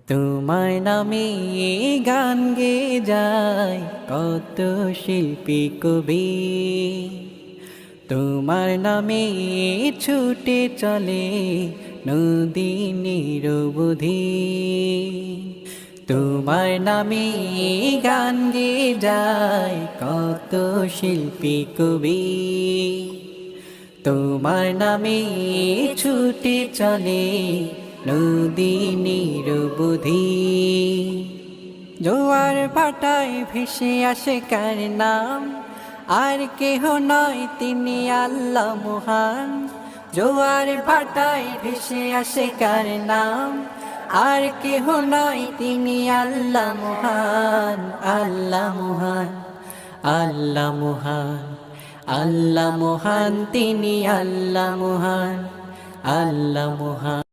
তোমার নামে গান গেয়ে যায় কত শিল্পী কবি, তোমার নামে ছুটে চলে নদী নিরবধি। তোমার নামে গান গেয়ে যায় কত শিল্পী কবি, তোমার নামে ছুটে চলে নদী নিরবধি। জোয়ার ভাটায় ভেসে আসে কার নাম, আর কেহ নয় তিনি আল্লাহ মহান। জোয়ার ভাটায় ভেসে আসে কার নাম, আর কেহ নয় তিনি আল্লাহ মহান। আল্লাহ মহান, আল্লাহ মহান, আল্লাহ মহান, তিনি আল্লাহ মহান, আল্লাহ মহান।